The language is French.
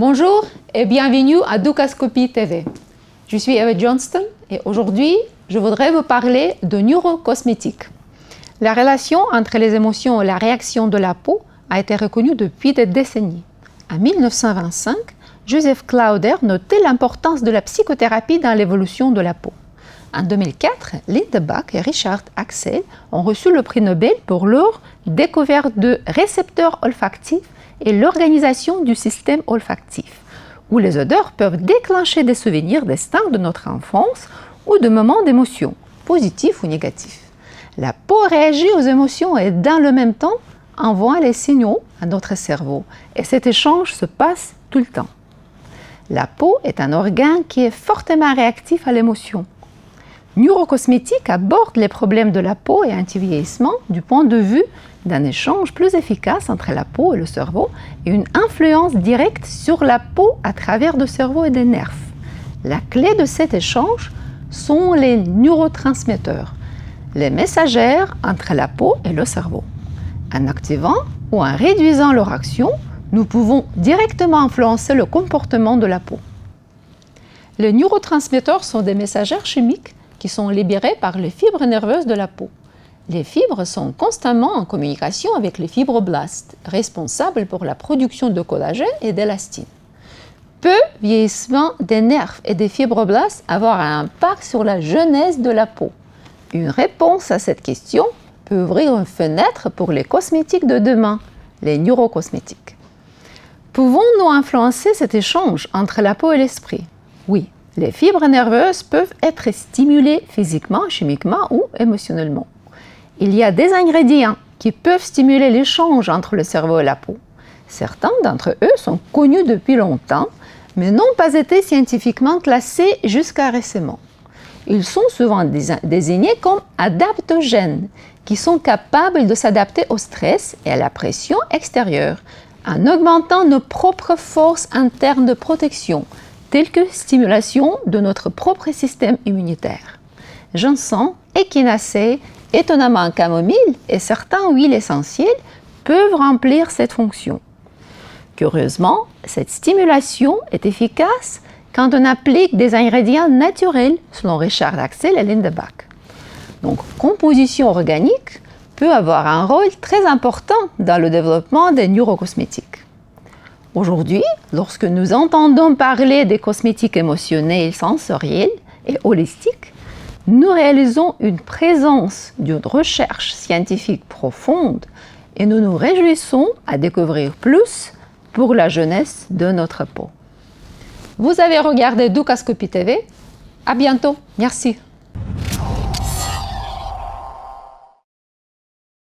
Bonjour et bienvenue à Dukascopy TV. Je suis Eva Johnston et aujourd'hui, je voudrais vous parler de neurocosmétique. La relation entre les émotions et la réaction de la peau a été reconnue depuis des décennies. En 1925, Joseph Clauder notait l'importance de la psychothérapie dans l'évolution de la peau. En 2004, Linda Bach et Richard Axel ont reçu le prix Nobel pour leur découverte de récepteurs olfactifs et l'organisation du système olfactif, où les odeurs peuvent déclencher des souvenirs distincts de notre enfance ou de moments d'émotion, positifs ou négatifs. La peau réagit aux émotions et dans le même temps envoie les signaux à notre cerveau et cet échange se passe tout le temps. La peau est un organe qui est fortement réactif à l'émotion. Neurocosmétique aborde les problèmes de la peau et anti-vieillissement du point de vue d'un échange plus efficace entre la peau et le cerveau et une influence directe sur la peau à travers le cerveau et des nerfs. La clé de cet échange sont les neurotransmetteurs, les messagères entre la peau et le cerveau. En activant ou en réduisant leur action, nous pouvons directement influencer le comportement de la peau. Les neurotransmetteurs sont des messagères chimiques qui sont libérés par les fibres nerveuses de la peau. Les fibres sont constamment en communication avec les fibroblastes, responsables pour la production de collagène et d'élastine. Peut vieillissement des nerfs et des fibroblastes avoir un impact sur la jeunesse de la peau? Une réponse à cette question peut ouvrir une fenêtre pour les cosmétiques de demain, les neurocosmétiques. Pouvons-nous influencer cet échange entre la peau et l'esprit? Oui. Les fibres nerveuses peuvent être stimulées physiquement, chimiquement ou émotionnellement. Il y a des ingrédients qui peuvent stimuler l'échange entre le cerveau et la peau. Certains d'entre eux sont connus depuis longtemps, mais n'ont pas été scientifiquement classés jusqu'à récemment. Ils sont souvent désignés comme adaptogènes, qui sont capables de s'adapter au stress et à la pression extérieure, en augmentant nos propres forces internes de protection, telles que stimulation de notre propre système immunitaire. Ginseng, échinacée, étonnamment camomille et certains huiles essentielles peuvent remplir cette fonction. Curieusement, cette stimulation est efficace quand on applique des ingrédients naturels, selon Richard Axel et Linda Bach. Donc, composition organique peut avoir un rôle très important dans le développement des neurocosmétiques. Aujourd'hui, lorsque nous entendons parler des cosmétiques émotionnels, sensoriels et holistiques, nous réalisons une présence d'une recherche scientifique profonde et nous nous réjouissons à découvrir plus pour la jeunesse de notre peau. Vous avez regardé Dukascopy TV. À bientôt. Merci.